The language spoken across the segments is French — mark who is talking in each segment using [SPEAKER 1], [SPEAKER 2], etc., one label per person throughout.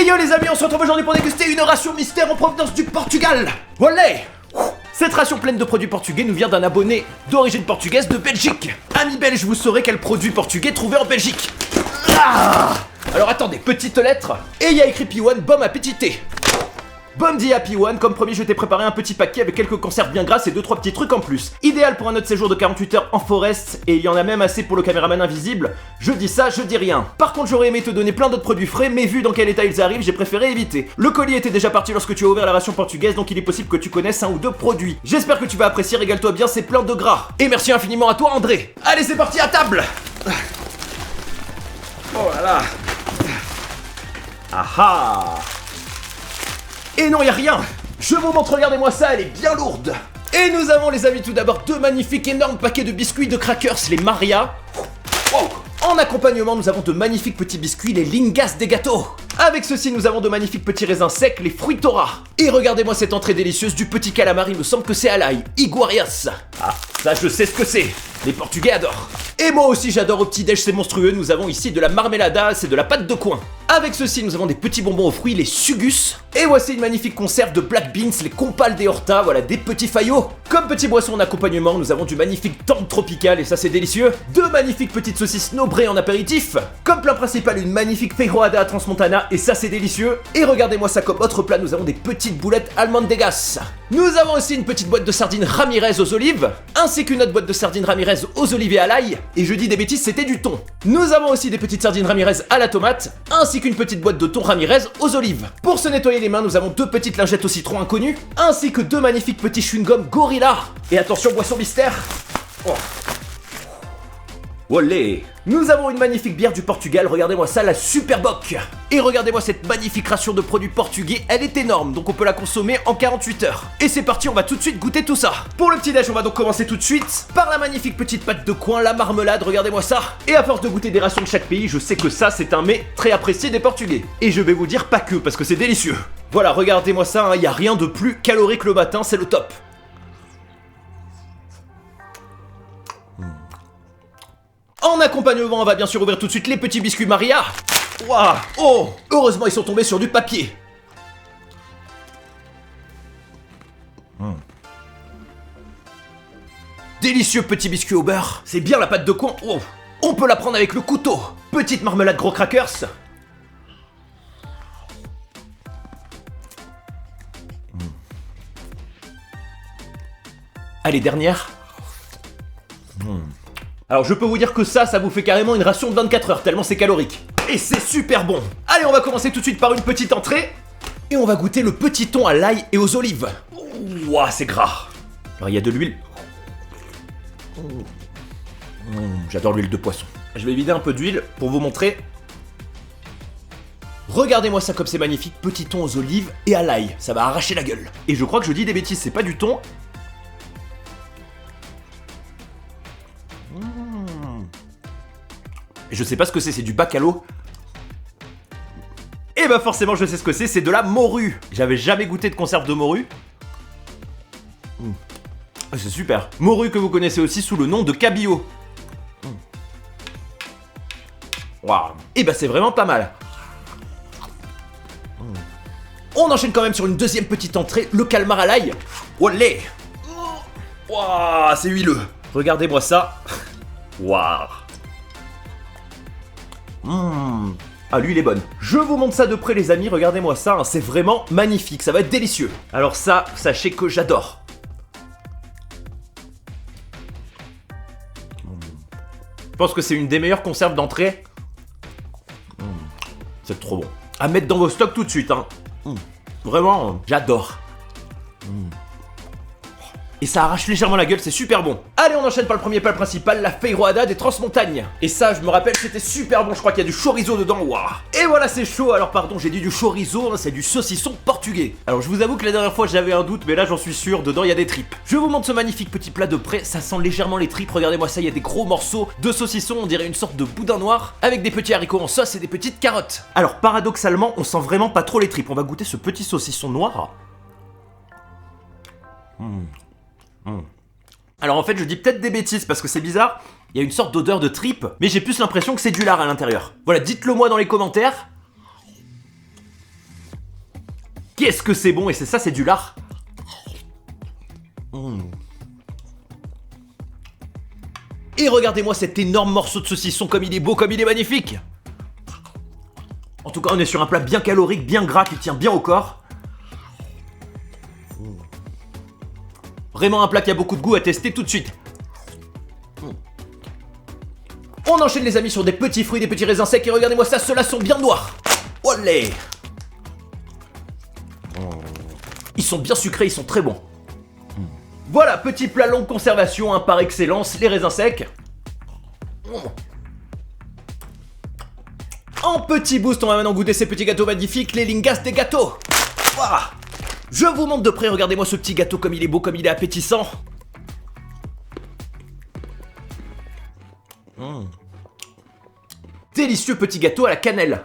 [SPEAKER 1] yo les amis, on se retrouve aujourd'hui pour déguster une ration mystère en provenance du Portugal. Voilà. Cette ration pleine de produits portugais nous vient d'un abonné d'origine portugaise de Belgique. Amis belges, vous saurez quel produit portugais trouvé en Belgique. Alors attendez, petite lettre, et il y a écrit P1, bon appétité. Bon dia P1, comme promis je t'ai préparé un petit paquet avec quelques conserves bien grasses et 2-3 petits trucs en plus. Idéal pour un autre séjour de 48 heures en forest, et il y en a même assez pour le caméraman invisible. Je dis ça, je dis rien. Par contre j'aurais aimé te donner plein d'autres produits frais, mais vu dans quel état ils arrivent, j'ai préféré éviter. Le colis était déjà parti lorsque tu as ouvert la ration portugaise, donc il est possible que tu connaisses un ou deux produits. J'espère que tu vas apprécier, régale-toi bien, c'est plein de gras. Et merci infiniment à toi André. Allez c'est parti à table. Oh là là. Aha. Et non, y a rien. Je vous montre, regardez-moi ça, elle est bien lourde. Et nous avons les amis tout d'abord deux magnifiques énormes paquets de biscuits de crackers, les Maria. Wow. En accompagnement, nous avons de magnifiques petits biscuits, les Lingas des gâteaux. Avec ceci, nous avons de magnifiques petits raisins secs, les Fruitora. Et regardez-moi cette entrée délicieuse du petit calamar, il me semble que c'est à l'ail, Iguarias. Ah, ça je sais ce que c'est. Les Portugais adorent. Et moi aussi j'adore au petit-déj, c'est monstrueux. Nous avons ici de la marmelada, c'est de la pâte de coin. Avec ceci, nous avons des petits bonbons aux fruits, les Sugus. Et voici une magnifique conserve de black beans, les Compal de Horta, voilà des petits faillots. Comme petit boisson en accompagnement, nous avons du magnifique tendre tropical, et ça c'est délicieux. Deux magnifiques petites saucisses nobrées en apéritif. Comme plat principal, une magnifique feijoada transmontana, et ça c'est délicieux. Et regardez-moi ça comme autre plat, nous avons des petites boulettes almendegas. Nous avons aussi une petite boîte de sardines Ramirez aux olives, ainsi qu'une autre boîte de sardines Ramirez aux olives et à l'ail. Et je dis des bêtises, c'était du thon. Nous avons aussi des petites sardines Ramirez à la tomate, ainsi qu'une petite boîte de thon Ramirez aux olives. Pour se nettoyer les mains, nous avons deux petites lingettes au citron inconnu, ainsi que deux magnifiques petits chewing-gums Gorilla. Et attention, boisson mystère. Oh. Olé. Nous avons une magnifique bière du Portugal, regardez-moi ça, la Superboc. Et regardez-moi cette magnifique ration de produits portugais, elle est énorme, donc on peut la consommer en 48 heures. Et c'est parti, on va tout de suite goûter tout ça. Pour le petit-déj, on va donc commencer tout de suite par la magnifique petite pâte de coin, la marmelade, regardez-moi ça. Et à force de goûter des rations de chaque pays, je sais que ça, c'est un mets très apprécié des Portugais. Et je vais vous dire pas que, parce que c'est délicieux. Voilà, regardez-moi ça, il y a rien de plus calorique le matin, c'est le top. En accompagnement, on va bien sûr ouvrir tout de suite les petits biscuits Maria. Waouh. Oh, heureusement ils sont tombés sur du papier. Délicieux petits biscuits au beurre. C'est bien la pâte de coin. Oh. On peut la prendre avec le couteau. Petite marmelade gros crackers. Allez, dernière. Alors je peux vous dire que ça vous fait carrément une ration de 24 heures, tellement c'est calorique. Et c'est super bon. Allez, on va commencer tout de suite par une petite entrée. Et on va goûter le petit thon à l'ail et aux olives. Ouah, c'est gras. Alors il y a de l'huile. J'adore l'huile de poisson. Je vais vider un peu d'huile pour vous montrer. Regardez-moi ça comme c'est magnifique, petit thon aux olives et à l'ail. Ça va arracher la gueule. Et je crois que je dis des bêtises, c'est pas du thon. Je sais pas ce que c'est du bacalao. Et bah forcément je sais ce que c'est de la morue. J'avais jamais goûté de conserve de morue. C'est super. Morue que vous connaissez aussi sous le nom de cabillaud. Waouh. Et bah c'est vraiment pas mal. On enchaîne quand même sur une deuxième petite entrée, le calmar à l'ail. Olé. Waouh, c'est huileux. Regardez-moi ça. Waouh. Ah, l'huile est bonne. Je vous montre ça de près les amis, regardez-moi ça, hein, c'est vraiment magnifique, ça va être délicieux. Alors ça, sachez que j'adore. Je pense que c'est une des meilleures conserves d'entrée. C'est trop bon. À mettre dans vos stocks tout de suite, hein. Vraiment, j'adore. Et ça arrache légèrement la gueule, c'est super bon. Allez, on enchaîne par le premier plat principal, la feijoada des Transmontagnes. Et ça, je me rappelle, c'était super bon, je crois qu'il y a du chorizo dedans, waouh. Et voilà, c'est chaud, alors pardon, j'ai dit du chorizo, hein, c'est du saucisson portugais. Alors je vous avoue que la dernière fois j'avais un doute, mais là j'en suis sûr, dedans il y a des tripes. Je vous montre ce magnifique petit plat de près, ça sent légèrement les tripes, regardez-moi ça, il y a des gros morceaux de saucisson, on dirait une sorte de boudin noir, avec des petits haricots en sauce et des petites carottes. Alors paradoxalement, on sent vraiment pas trop les tripes, on va goûter ce petit saucisson noir. Alors en fait je dis peut-être des bêtises parce que c'est bizarre, il y a une sorte d'odeur de tripe, mais j'ai plus l'impression que c'est du lard à l'intérieur. Voilà, dites-le moi dans les commentaires. Qu'est-ce que c'est bon, et c'est ça, c'est du lard. Et regardez-moi cet énorme morceau de saucisson, comme il est beau, comme il est magnifique. En tout cas, on est sur un plat bien calorique, bien gras, qui tient bien au corps. Vraiment un plat qui a beaucoup de goût à tester tout de suite. On enchaîne les amis sur des petits fruits, des petits raisins secs, et regardez-moi ça, ceux-là sont bien noirs. Olé! Ils sont bien sucrés, ils sont très bons. Voilà, petit plat longue conservation, hein, par excellence, les raisins secs. En petit boost, on va maintenant goûter ces petits gâteaux magnifiques, les lingas des gâteaux. Ouah. Je vous montre de près, regardez-moi ce petit gâteau comme il est beau, comme il est appétissant. Délicieux petit gâteau à la cannelle.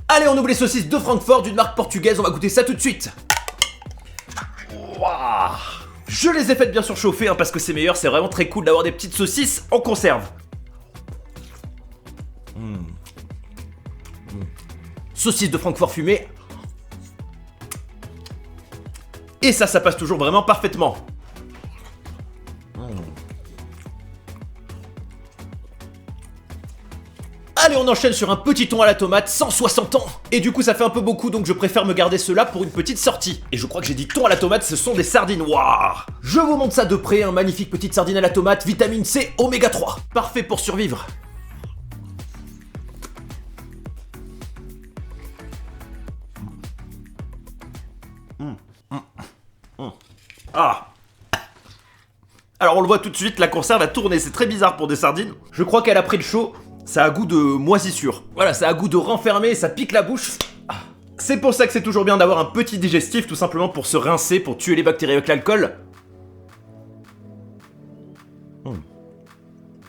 [SPEAKER 1] Allez, on ouvre les saucisses de Francfort d'une marque portugaise, on va goûter ça tout de suite. Wow. Je les ai faites bien surchauffer hein, parce que c'est meilleur, c'est vraiment très cool d'avoir des petites saucisses en conserve. Saucisses de Francfort fumées. Et ça passe toujours vraiment parfaitement. Allez, on enchaîne sur un petit thon à la tomate, 160 ans. Et du coup, ça fait un peu beaucoup, donc je préfère me garder cela pour une petite sortie. Et je crois que j'ai dit thon à la tomate, ce sont des sardines. Waouh! Je vous montre ça de près, un magnifique petite sardine à la tomate, vitamine C, oméga 3. Parfait pour survivre. Ah! Alors on le voit tout de suite, la conserve a tourné, c'est très bizarre pour des sardines. Je crois qu'elle a pris le chaud, ça a goût de moisissure. Voilà, ça a goût de renfermer, ça pique la bouche. C'est pour ça que c'est toujours bien d'avoir un petit digestif, tout simplement pour se rincer, pour tuer les bactéries avec l'alcool.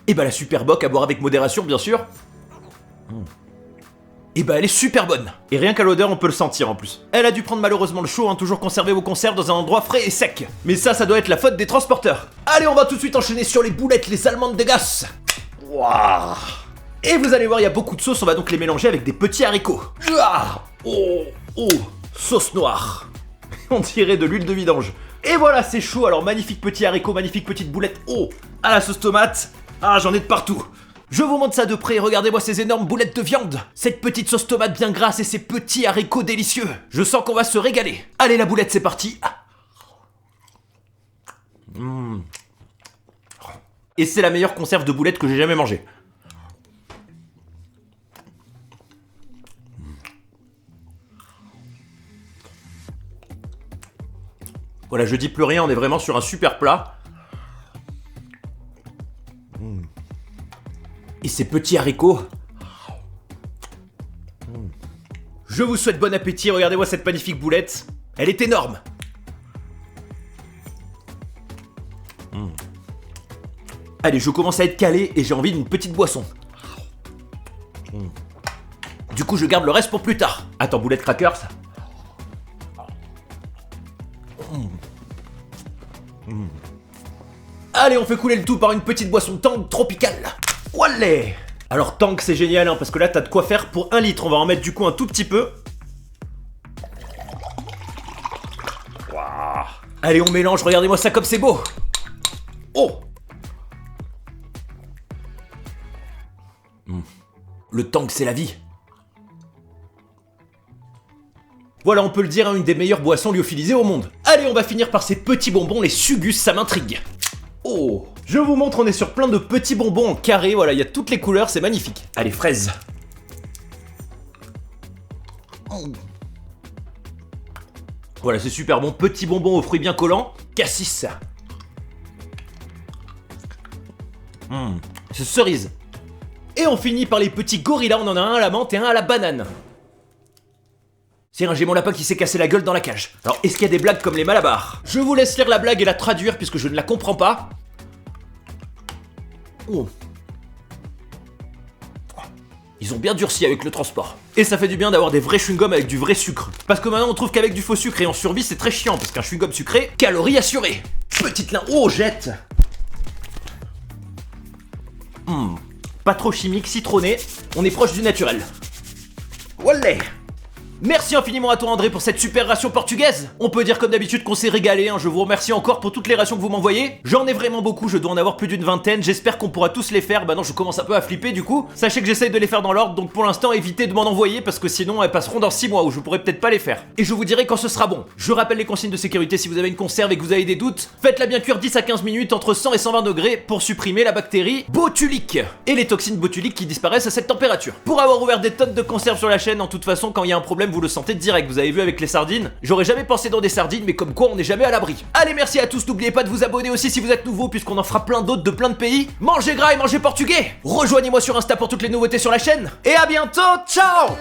[SPEAKER 1] Et bah la super bock à boire avec modération, bien sûr. Et bah elle est super bonne. Et rien qu'à l'odeur, on peut le sentir en plus. Elle a dû prendre malheureusement le chaud, hein, toujours conserver vos conserves dans un endroit frais et sec. Mais ça doit être la faute des transporteurs. Allez, on va tout de suite enchaîner sur les boulettes, les allemandes de gas. Waouh. Et vous allez voir, il y a beaucoup de sauce, on va donc les mélanger avec des petits haricots. Oh, sauce noire. On dirait de l'huile de vidange. Et voilà, c'est chaud, alors magnifique petit haricot, magnifique petite boulette. Oh, à la sauce tomate. Ah, j'en ai de partout. Je vous montre ça de près, regardez-moi ces énormes boulettes de viande. Cette petite sauce tomate bien grasse et ces petits haricots délicieux. Je sens qu'on va se régaler. Allez la boulette, c'est parti. Et c'est la meilleure conserve de boulettes que j'ai jamais mangée. Voilà, je dis plus rien, on est vraiment sur un super plat. Et ces petits haricots. Je vous souhaite bon appétit, regardez-moi cette magnifique boulette. Elle est énorme. Allez, je commence à être calé et j'ai envie d'une petite boisson. Du coup, je garde le reste pour plus tard. Attends, boulette crackers. Allez, on fait couler le tout par une petite boisson Tang tropicale. Wallet. Alors Tang, c'est génial, hein, parce que là, t'as de quoi faire pour 1 litre. On va en mettre du coup un tout petit peu. Wow. Allez, on mélange, regardez-moi ça comme c'est beau. Oh. Le Tang, c'est la vie. Voilà, on peut le dire, hein, une des meilleures boissons lyophilisées au monde. Allez, on va finir par ces petits bonbons, les Sugus, ça m'intrigue. Oh, je vous montre, on est sur plein de petits bonbons en carré, voilà, il y a toutes les couleurs, c'est magnifique. Allez, fraises. Voilà, c'est super bon, petits bonbons aux fruits bien collants. Cassis. C'est cerise. Et on finit par les petits gorillas, on en a un à la menthe et un à la banane. C'est un, j'ai mon lapin qui s'est cassé la gueule dans la cage. Alors, est-ce qu'il y a des blagues comme les Malabars? Je vous laisse lire la blague et la traduire puisque je ne la comprends pas. Oh. Ils ont bien durci avec le transport. Et ça fait du bien d'avoir des vrais chewing-gums avec du vrai sucre. Parce que maintenant on trouve qu'avec du faux sucre et en survie c'est très chiant parce qu'un chewing-gum sucré, calories assurées. Petite lin... Oh, jette. pas trop chimique, citronné. On est proche du naturel. Wallah. Merci infiniment à toi André pour cette super ration portugaise. On peut dire comme d'habitude qu'on s'est régalé, hein. Je vous remercie encore pour toutes les rations que vous m'envoyez. J'en ai vraiment beaucoup, je dois en avoir plus d'une vingtaine. J'espère qu'on pourra tous les faire. Bah non, je commence un peu à flipper du coup. Sachez que j'essaye de les faire dans l'ordre, donc pour l'instant évitez de m'en envoyer parce que sinon elles passeront dans 6 mois où je pourrai peut-être pas les faire. Et je vous dirai quand ce sera bon. Je rappelle les consignes de sécurité si vous avez une conserve et que vous avez des doutes. Faites-la bien cuire 10 à 15 minutes entre 100 et 120 degrés pour supprimer la bactérie botulique et les toxines botuliques qui disparaissent à cette température. Pour avoir ouvert des tonnes de conserves sur la chaîne, en toute façon quand il y a un problème vous le sentez direct. Vous avez vu avec les sardines, j'aurais jamais pensé dans des sardines, mais comme quoi on n'est jamais à l'abri. Allez, merci à tous, n'oubliez pas de vous abonner aussi si vous êtes nouveau, puisqu'on en fera plein d'autres de plein de pays. Mangez gras et mangez portugais. Rejoignez-moi sur Insta pour toutes les nouveautés sur la chaîne. Et à bientôt, ciao.